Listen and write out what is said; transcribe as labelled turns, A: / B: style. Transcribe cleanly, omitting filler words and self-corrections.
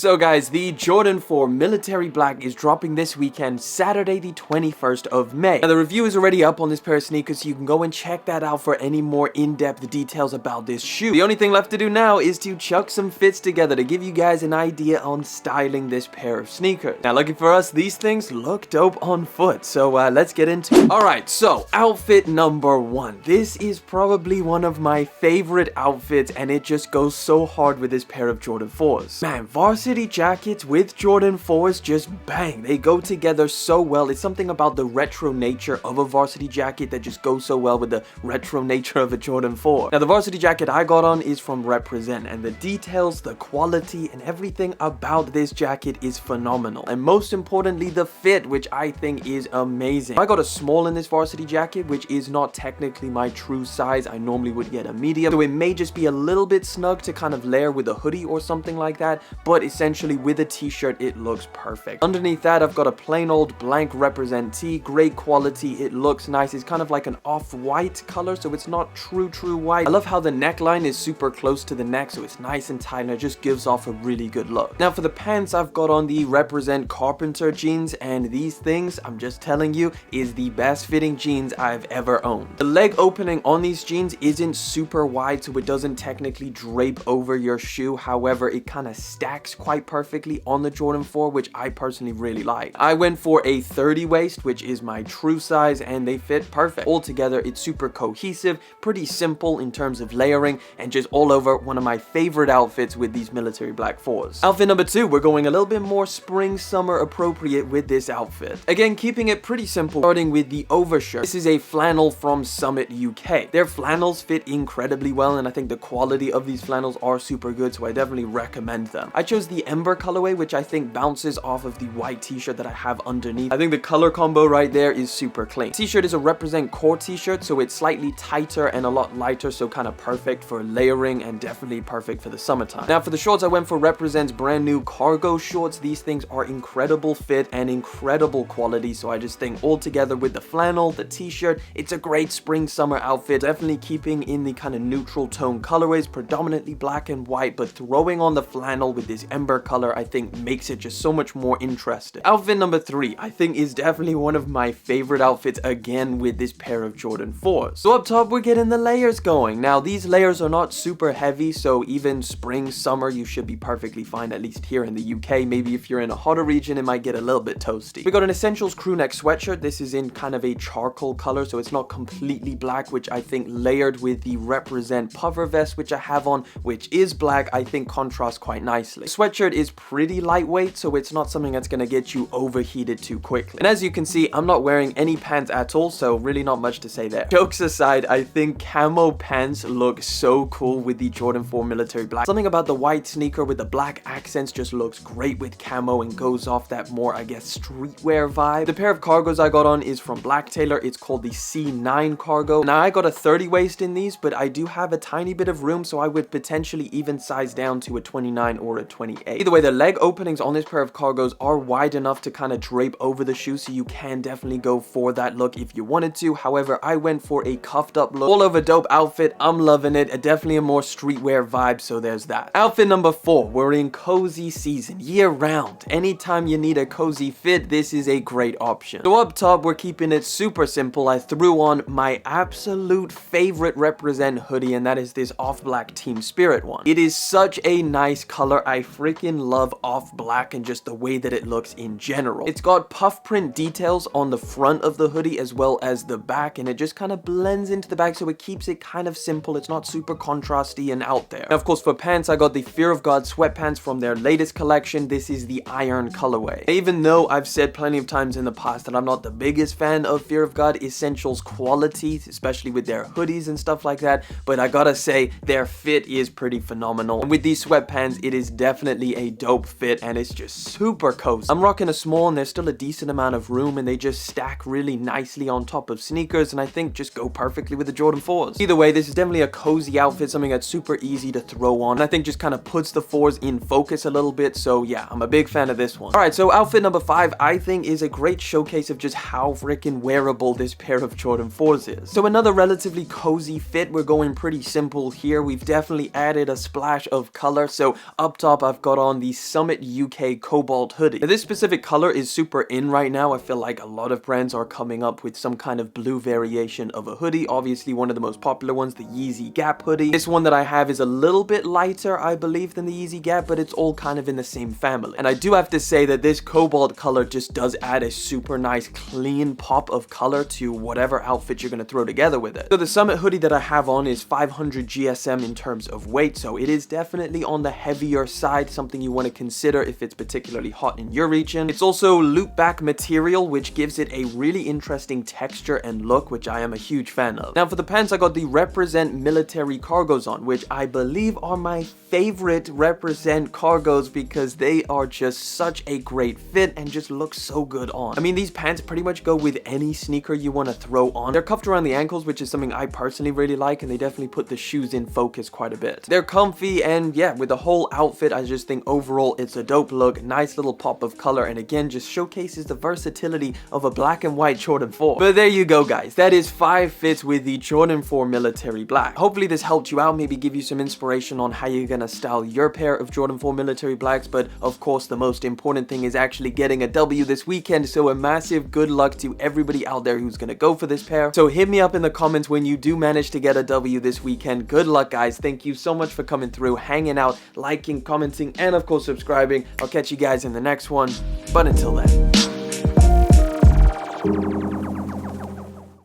A: So guys, the Jordan 4 Military Black is dropping this weekend, Saturday the 21st of May. Now the review is already up on this pair of sneakers, so you can go and check that out for any more in-depth details about this shoe. The only thing left to do now is to chuck some fits together to give you guys an idea on styling this pair of sneakers. Now lucky for us, these things look dope on foot, so let's get into it. Alright, so outfit number 1. This is probably one of my favorite outfits, and it just goes so hard with this pair of Jordan 4s. Man, Varsity jackets with Jordan 4s just bang. They go together so well. It's something about the retro nature of a Varsity jacket that just goes so well with the retro nature of a Jordan 4. Now the Varsity jacket I got on is from Represent, and the details, the quality, and everything about this jacket is phenomenal. And most importantly, the fit, which I think is amazing. I got a small in this Varsity jacket, which is not technically my true size. I normally would get a medium, so it may just be a little bit snug to kind of layer with a hoodie or something like that, but essentially with a t-shirt it looks perfect. Underneath that I've got a plain old blank Represent tee, great quality, it looks nice. It's kind of like an off-white color, so it's not true white. I love how the neckline is super close to the neck, so it's nice and tight and it just gives off a really good look. Now for the pants, I've got on the Represent Carpenter jeans, and these things, I'm just telling you, is the best fitting jeans I've ever owned. The leg opening on these jeans isn't super wide, so it doesn't technically drape over your shoe. However, it kind of stacks quite perfectly on the Jordan 4, which I personally really like. I went for a 30 waist, which is my true size, and they fit perfect. Altogether, it's super cohesive, pretty simple in terms of layering, and just all over one of my favorite outfits with these military black 4s. Outfit number 2, we're going a little bit more spring summer appropriate with this outfit. Again, keeping it pretty simple, starting with the overshirt. This is a flannel from Summit UK. Their flannels fit incredibly well, and I think the quality of these flannels are super good, so I definitely recommend them. I chose the Ember colorway, which I think bounces off of the white t-shirt that I have underneath. I think the color combo right there is super clean. T-shirt is a Represent core t-shirt, so it's slightly tighter and a lot lighter, so kind of perfect for layering and definitely perfect for the summertime. Now for the shorts, I went for Represent's brand new cargo shorts. These things are incredible fit and incredible quality, so I just think all together with the flannel, the t-shirt, it's a great spring summer outfit. Definitely keeping in the kind of neutral tone colorways, predominantly black and white, but throwing on the flannel with this ember color I think makes it just so much more interesting. Outfit number 3 I think is definitely one of my favorite outfits, again with this pair of Jordan 4s. So up top we're getting the layers going. Now these layers are not super heavy, so even spring summer you should be perfectly fine, at least here in the UK. Maybe if you're in a hotter region it might get a little bit toasty. We got an Essentials crew neck sweatshirt. This is in kind of a charcoal color, so it's not completely black, which I think layered with the Represent puffer vest which I have on, which is black, I think contrasts quite nicely. The sweatshirt is pretty lightweight, so it's not something that's gonna get you overheated too quickly. And as you can see, I'm not wearing any pants at all, so really not much to say there. Jokes aside, I think camo pants look so cool with the Jordan 4 Military Black. Something about the white sneaker with the black accents just looks great with camo and goes off that more, I guess, streetwear vibe. The pair of cargos I got on is from Black Taylor. It's called the C9 cargo. Now I got a 30 waist in these, but I do have a tiny bit of room, so I would potentially even size down to a 29 or a 28. Either way, the leg openings on this pair of cargos are wide enough to kind of drape over the shoe, so you can definitely go for that look if you wanted to. However, I went for a cuffed up look. All over dope outfit. I'm loving it. Definitely a more streetwear vibe, so there's that. Outfit number 4. We're in cozy season, year round. Anytime you need a cozy fit, this is a great option. So up top, we're keeping it super simple. I threw on my absolute favorite Represent hoodie, and that is this off black Team Spirit one. It is such a nice color. I freaking love off black and just the way that it looks in general. It's got puff print details on the front of the hoodie as well as the back, and it just kind of blends into the back, so it keeps it kind of simple. It's not super contrasty and out there. Now, of course, for pants, I got the Fear of God sweatpants from their latest collection. This is the iron colorway. Even though I've said plenty of times in the past that I'm not the biggest fan of Fear of God Essentials quality, especially with their hoodies and stuff like that, but I gotta say their fit is pretty phenomenal. And with these sweatpants, it is definitely a dope fit, and it's just super cozy. I'm rocking a small, and there's still a decent amount of room, and they just stack really nicely on top of sneakers, and I think just go perfectly with the Jordan 4s. Either way, this is definitely a cozy outfit, something that's super easy to throw on, and I think just kind of puts the 4s in focus a little bit, so yeah, I'm a big fan of this one. Alright, so outfit number 5, I think is a great showcase of just how freaking wearable this pair of Jordan 4s is. So another relatively cozy fit. We're going pretty simple here. We've definitely added a splash of color, so up top I've got got on the Summit UK Cobalt hoodie. Now, this specific color is super in right now. I feel like a lot of brands are coming up with some kind of blue variation of a hoodie. Obviously, one of the most popular ones, the Yeezy Gap hoodie. This one that I have is a little bit lighter, I believe, than the Yeezy Gap, but it's all kind of in the same family. And I do have to say that this cobalt color just does add a super nice, clean pop of color to whatever outfit you're going to throw together with it. So the Summit hoodie that I have on is 500 GSM in terms of weight, so it is definitely on the heavier side, something you want to consider if it's particularly hot in your region. It's also loop back material, which gives it a really interesting texture and look, which I am a huge fan of. Now for the pants, I got the Represent military cargos on, which I believe are my favorite Represent cargos because they are just such a great fit and just look so good on. I mean, these pants pretty much go with any sneaker you want to throw on. They're cuffed around the ankles, which is something I personally really like, and they definitely put the shoes in focus quite a bit. They're comfy, and yeah, with the whole outfit, I just think overall it's a dope look, nice little pop of color, and again, just showcases the versatility of a black and white Jordan 4. But there you go, guys. That is 5 fits with the Jordan 4 military black. Hopefully this helped you out, maybe give you some inspiration on how you're gonna style your pair of Jordan 4 military blacks, but of course the most important thing is actually getting a W this weekend, so a massive good luck to everybody out there who's gonna go for this pair. So hit me up in the comments when you do manage to get a W this weekend. Good luck, guys. Thank you so much for coming through, hanging out, liking, commenting, and of course subscribing. I'll catch you guys in the next one, but until then.